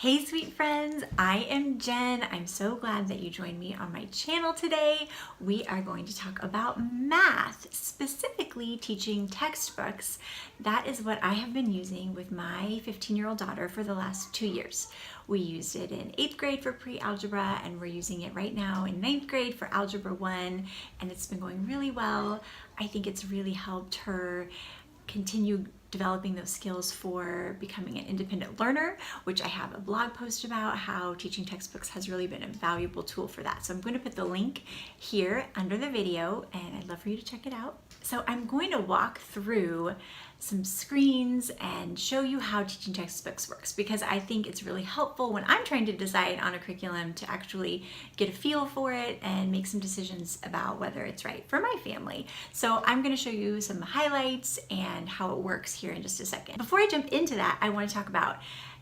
Hey sweet friends, I am Jen. I'm so glad that you joined me on my channel today. We are going to talk about math, specifically teaching textbooks. That is what I have been using with my 15-year-old daughter for the last 2 years. We used it in 8th grade for pre-algebra, and we're using it right now in 9th grade for Algebra 1, and it's been going really well. I think it's really helped her continue developing those skills for becoming an independent learner, which I have a blog post about how teaching textbooks has really been a valuable tool for that. So I'm going to put the link here under the video, and I'd love for you to check it out. So I'm going to walk through some screens and show you how teaching textbooks works, because I think it's really helpful when I'm trying to decide on a curriculum to actually get a feel for it and make some decisions about whether it's right for my family. So I'm going to show you some highlights and how it works here in just a second. Before I jump into that, I want to talk about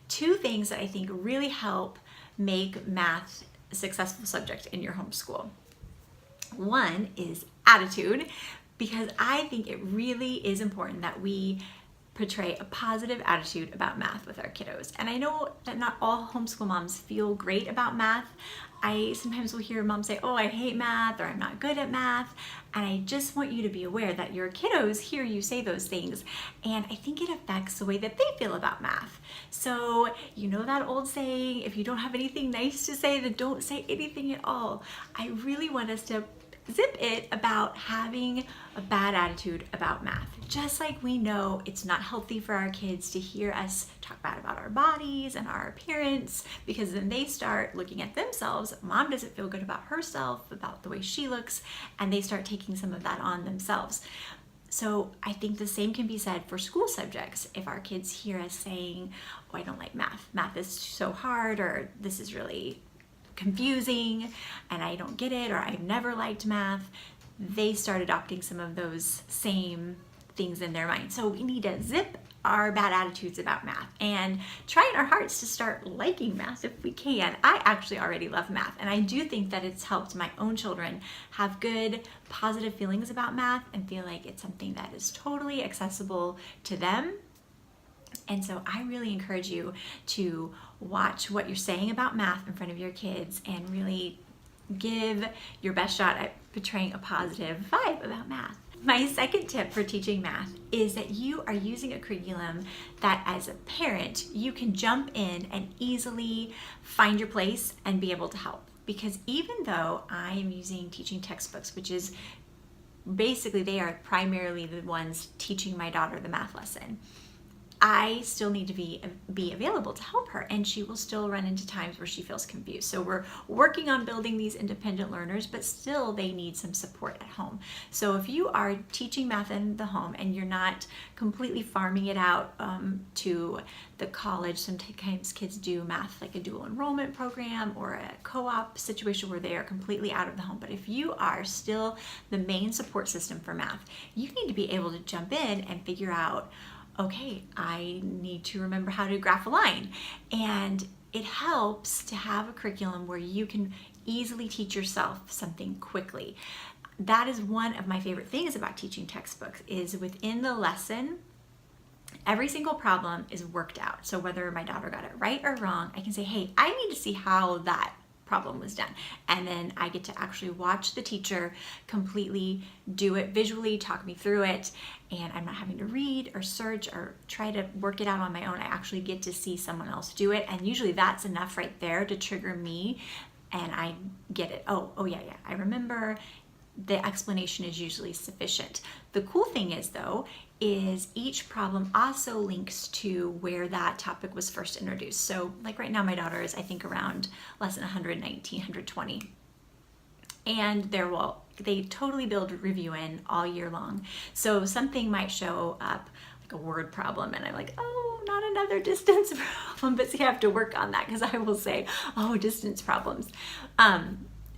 two things that I think really help make math a successful subject in your homeschool. One is attitude, because I think it really is important that we portray a positive attitude about math with our kiddos. And I know that not all homeschool moms feel great about math. I sometimes will hear moms say, oh, I hate math, or I'm not good at math. And I just want you to be aware that your kiddos hear you say those things, and I think it affects the way that they feel about math. So you know that old saying, if you don't have anything nice to say, then don't say anything at all. I really want us to zip it about having a bad attitude about math. Just like we know it's not healthy for our kids to hear us talk bad about our bodies and our appearance, because then they start looking at themselves. Mom doesn't feel good about herself, about the way she looks, and they start taking some of that on themselves. So I think the same can be said for school subjects. If our kids hear us saying, oh, I don't like math, math is so hard, or this is really confusing and I don't get it, or I've never liked math, they start adopting some of those same things in their mind. So we need to zip our bad attitudes about math and try in our hearts to start liking math if we can. I actually already love math, and I do think that it's helped my own children have good, positive feelings about math and feel like it's something that is totally accessible to them. And so I really encourage you to watch what you're saying about math in front of your kids and really give your best shot at portraying a positive vibe about math. My second tip for teaching math is that you are using a curriculum that as a parent, you can jump in and easily find your place and be able to help. Because even though I am using teaching textbooks, which is basically they are primarily the ones teaching my daughter the math lesson, I still need to be available to help her, and she will still run into times where she feels confused. So we're working on building these independent learners, but still they need some support at home. So if you are teaching math in the home and you're not completely farming it out to the college, sometimes kids do math like a dual enrollment program or a co-op situation where they are completely out of the home. But if you are still the main support system for math, you need to be able to jump in and figure out, okay, I need to remember how to graph a line. And it helps to have a curriculum where you can easily teach yourself something quickly. That is one of my favorite things about teaching textbooks, is within the lesson, every single problem is worked out. So whether my daughter got it right or wrong, I can say, hey, I need to see how that problem was done. And then I get to actually watch the teacher completely do it visually, talk me through it, and I'm not having to read or search or try to work it out on my own. I actually get to see someone else do it, and usually that's enough right there to trigger me, and I get it. Oh yeah, I remember. The explanation is usually sufficient. The cool thing is though, is each problem also links to where that topic was first introduced. So like right now my daughter is, I think, around lesson 119, 120. And they totally build review in all year long. So something might show up like a word problem, and I'm like, oh, not another distance problem, but so you have to work on that, because I will say, oh, distance problems.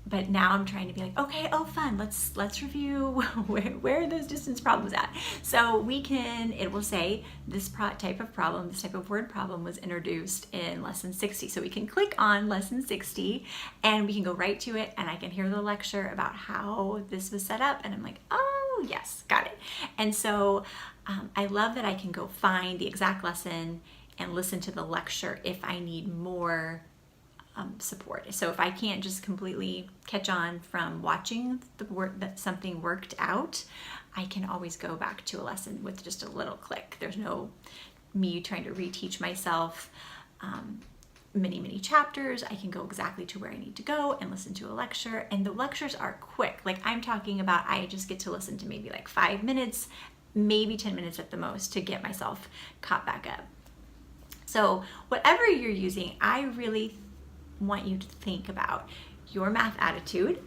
But now I'm trying to be like, okay, oh fun, let's review where are those distance problems at. So it will say this type of word problem was introduced in lesson 60. So we can click on lesson 60 and we can go right to it, and I can hear the lecture about how this was set up, and I'm like, oh yes, got it. And so I love that I can go find the exact lesson and listen to the lecture if I need more support. So if I can't just completely catch on from watching the work that something worked out, I can always go back to a lesson with just a little click. There's no me trying to reteach myself many chapters. I can go exactly to where I need to go and listen to a lecture, and the lectures are quick. Like I'm talking about, I just get to listen to maybe like 5 minutes, maybe 10 minutes at the most to get myself caught back up. So whatever you're using, I really want you to think about your math attitude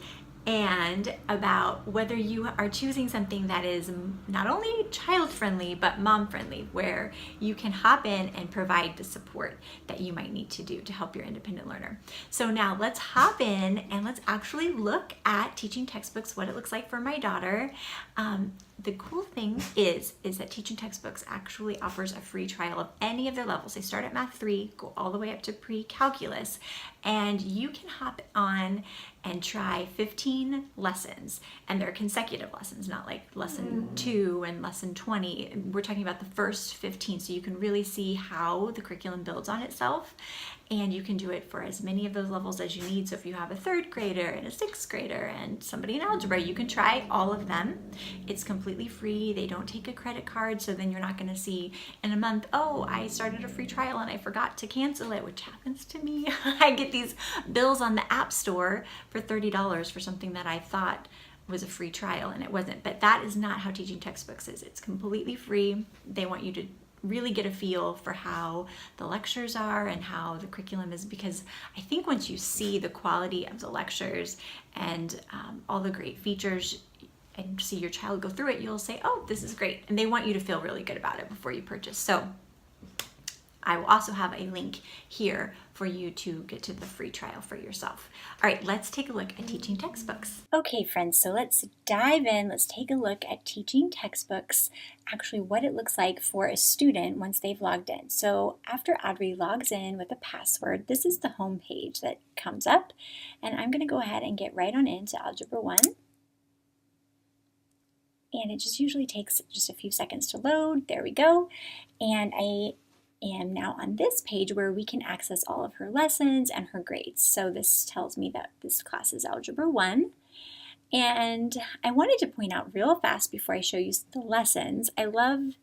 and about whether you are choosing something that is not only child friendly but mom friendly, where you can hop in and provide the support that you might need to do to help your independent learner. So now let's hop in and let's actually look at teaching textbooks, what it looks like for my daughter. The cool thing is that Teaching Textbooks actually offers a free trial of any of their levels. They start at Math 3, go all the way up to pre-calculus, and you can hop on and try 15 lessons, and they're consecutive lessons, not like lesson 2 and lesson 20. We're talking about the first 15, so you can really see how the curriculum builds on itself, and you can do it for as many of those levels as you need. So if you have a 3rd grader and a 6th grader and somebody in algebra, you can try all of them. It's completely free. They don't take a credit card, so then you're not going to see in a month, oh, I started a free trial and I forgot to cancel it, which happens to me. I get these bills on the App Store for $30 for something that I thought was a free trial and it wasn't. But that is not how Teaching Textbooks is. It's completely free. They want you to really get a feel for how the lectures are and how the curriculum is, because I think once you see the quality of the lectures and all the great features and see your child go through it, you'll say, oh, this is great. And they want you to feel really good about it before you purchase. So I will also have a link here for you to get to the free trial for yourself. All right, let's take a look at Teaching Textbooks. Okay, friends, so let's dive in. Let's take a look at Teaching Textbooks, actually what it looks like for a student once they've logged in. So after Audrey logs in with a password, this is the home page that comes up, and I'm going to go ahead and get right on into Algebra 1. And it just usually takes just a few seconds to load. There we go. And I am now on this page where we can access all of her lessons and her grades. So this tells me that this class is Algebra 1. And I wanted to point out real fast before I show you the lessons, I love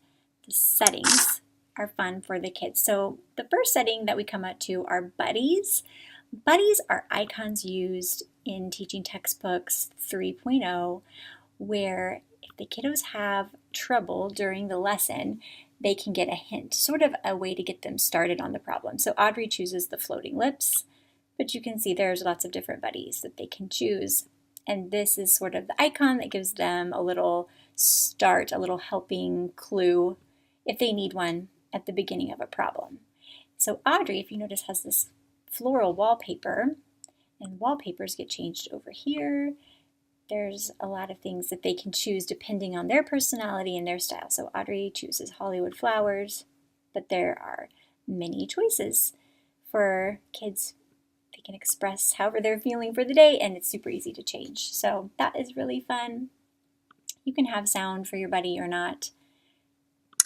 the settings are fun for the kids. So the first setting that we come up to are buddies. Buddies are icons used in Teaching Textbooks 3.0, where if the kiddos have trouble during the lesson, they can get a hint, sort of a way to get them started on the problem. So Audrey chooses the floating lips, but you can see there's lots of different buddies that they can choose. And this is sort of the icon that gives them a little start, a little helping clue if they need one at the beginning of a problem. So Audrey, if you notice, has this floral wallpaper, and wallpapers get changed over here. There's a lot of things that they can choose depending on their personality and their style. So Audrey chooses Hollywood flowers, but there are many choices for kids. They can express however they're feeling for the day, and it's super easy to change. So that is really fun. You can have sound for your buddy or not.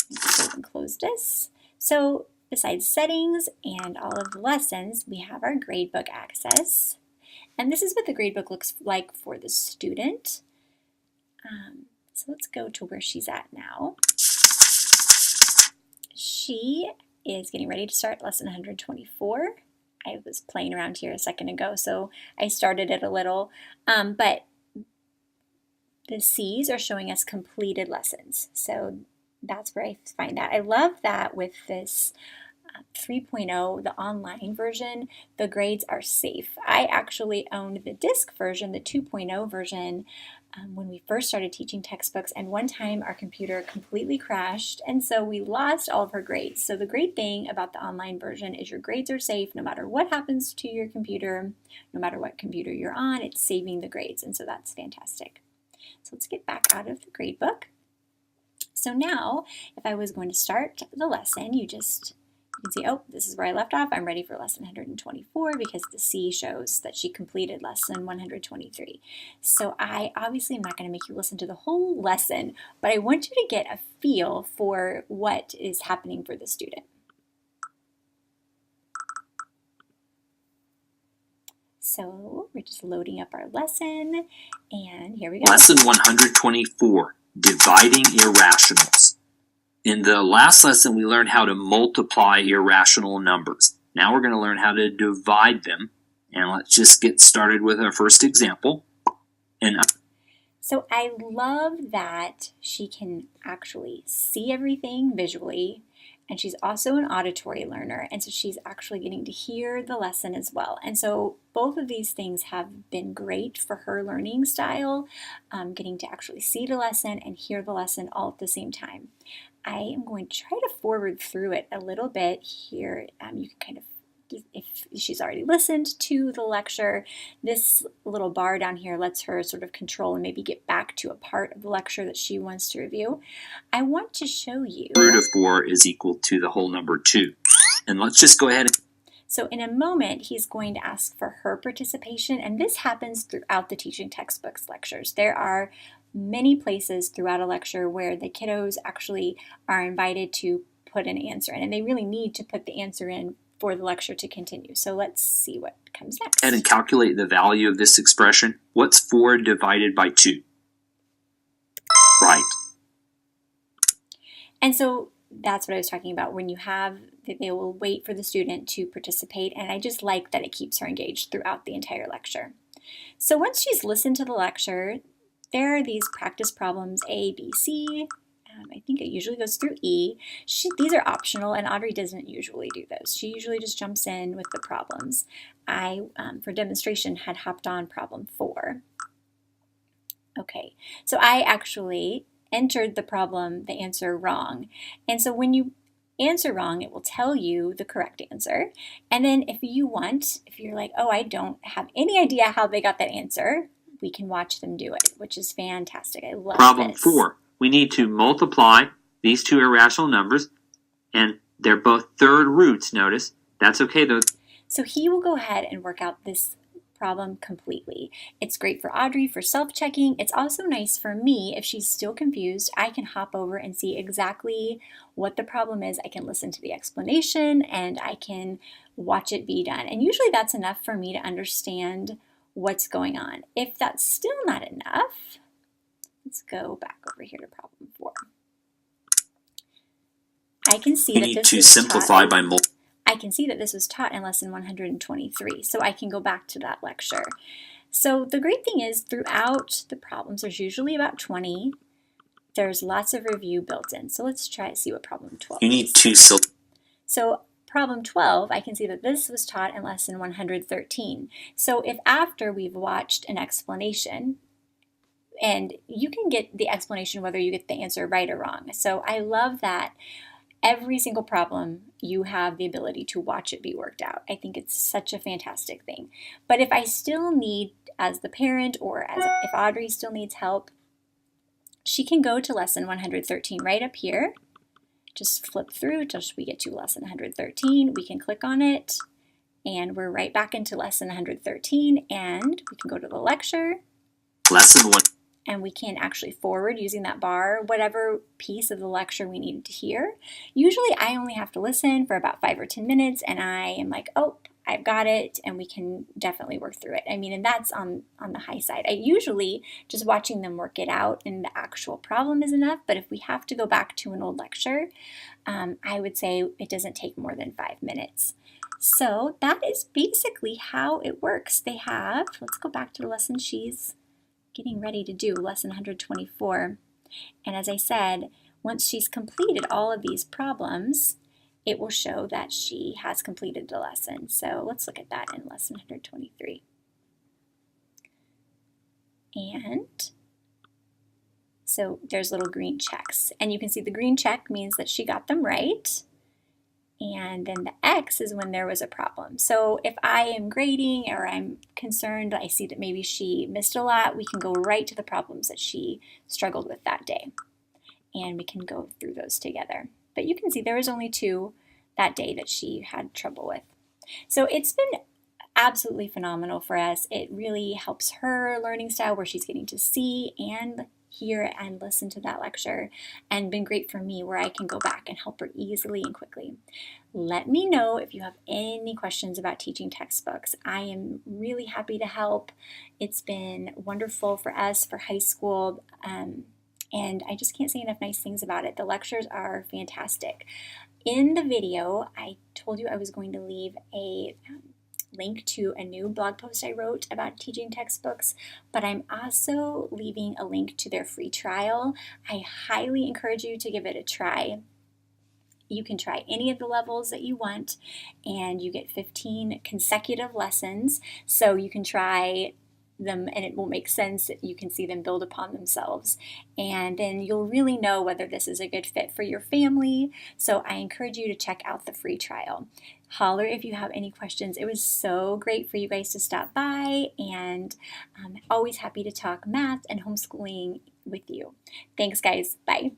Save and close this. So besides settings and all of the lessons, we have our gradebook access. And this is what the gradebook looks like for the student. So let's go to where she's at now. She is getting ready to start lesson 124. I was playing around here a second ago, so I started it a little. But the C's are showing us completed lessons. So that's where I find that. I love that with this 3.0, the online version, the grades are safe. I actually owned the disc version, the 2.0 version, when we first started teaching textbooks, and one time our computer completely crashed, and so we lost all of her grades. So the great thing about the online version is your grades are safe no matter what happens to your computer, no matter what computer you're on, it's saving the grades, and so that's fantastic. So let's get back out of the gradebook. So now, if I was going to start the lesson, you can see, oh, this is where I left off. I'm ready for lesson 124 because the C shows that she completed lesson 123. So I obviously am not going to make you listen to the whole lesson, but I want you to get a feel for what is happening for the student. So we're just loading up our lesson, and here we go. Lesson 124, Dividing Irrationals. In the last lesson, we learned how to multiply irrational numbers. Now we're going to learn how to divide them. And let's just get started with our first example. So I love that she can actually see everything visually, and she's also an auditory learner, and so she's actually getting to hear the lesson as well. And so both of these things have been great for her learning style, getting to actually see the lesson and hear the lesson all at the same time. I am going to try to forward through it a little bit here. You can kind of, if she's already listened to the lecture, this little bar down here lets her sort of control and maybe get back to a part of the lecture that she wants to review. I want to show you. Root of 4 is equal to the whole number 2. And let's just go ahead and... So in a moment, he's going to ask for her participation, and this happens throughout the Teaching Textbooks lectures. There are many places throughout a lecture where the kiddos actually are invited to put an answer in, and they really need to put the answer in for the lecture to continue. So let's see what comes next. And calculate the value of this expression. What's 4 divided by 2? Right. And so that's what I was talking about. When you have, they will wait for the student to participate, and I just like that it keeps her engaged throughout the entire lecture. So once she's listened to the lecture, there are these practice problems A, B, C. I think it usually goes through E. These are optional, and Audrey doesn't usually do those. She usually just jumps in with the problems. I, for demonstration, had hopped on problem 4. Okay, so I actually entered the answer wrong. And so when you answer wrong, it will tell you the correct answer. And then if you're like, oh, I don't have any idea how they got that answer, we can watch them do it, which is fantastic. I love Problem this. 4. We need to multiply these two irrational numbers, and they're both third roots, notice. That's okay, though. So he will go ahead and work out this problem completely. It's great for Audrey for self-checking. It's also nice for me if she's still confused. I can hop over and see exactly what the problem is. I can listen to the explanation, and I can watch it be done. And usually that's enough for me to understand what's going on. If that's still not enough, let's go back over here to problem 4. I can see that this is simplify by I can see that this was taught in lesson 123, so I can go back to that lecture. So the great thing is throughout the problems, there's usually about 20. There's lots of review built in. So let's try to see what problem 12 is. You need to So problem 12, I can see that this was taught in lesson 113. So if after we've watched an explanation, and you can get the explanation whether you get the answer right or wrong. So I love that every single problem you have the ability to watch it be worked out. I think it's such a fantastic thing. But if I still need, as the parent, or if Audrey still needs help, she can go to lesson 113 right up here. Just flip through till we get to lesson 113. We can click on it, and we're right back into lesson 113, and we can go to the lecture. Lesson 1. And we can actually forward using that bar whatever piece of the lecture we needed to hear. Usually I only have to listen for about 5 or 10 minutes, and I am like, oh, I've got it, and we can definitely work through it. I mean, and that's on the high side. I usually just watching them work it out and the actual problem is enough, but if we have to go back to an old lecture, I would say it doesn't take more than 5 minutes. So that is basically how it works. Let's go back to the lesson she's getting ready to do, lesson 124. And as I said, once she's completed all of these problems, it will show that she has completed the lesson. So let's look at that in lesson 123. And so there's little green checks. And you can see the green check means that she got them right. And then the X is when there was a problem. So if I am grading or I'm concerned, I see that maybe she missed a lot, we can go right to the problems that she struggled with that day. And we can go through those together. But you can see there was only 2 that day that she had trouble with. So it's been absolutely phenomenal for us. It really helps her learning style where she's getting to see and hear and listen to that lecture, and been great for me where I can go back and help her easily and quickly. Let me know if you have any questions about teaching textbooks. I am really happy to help. It's been wonderful for us for high school, and I just can't say enough nice things about it. The lectures are fantastic. In the video, I told you I was going to leave a link to a new blog post I wrote about teaching textbooks, but I'm also leaving a link to their free trial. I highly encourage you to give it a try. You can try any of the levels that you want, and you get 15 consecutive lessons, so you can try them and it will make sense. You can see them build upon themselves, and then you'll really know whether this is a good fit for your family. So I encourage you to check out the free trial. Holler if you have any questions. It was so great for you guys to stop by, and I'm always happy to talk math and homeschooling with you. Thanks, guys. Bye.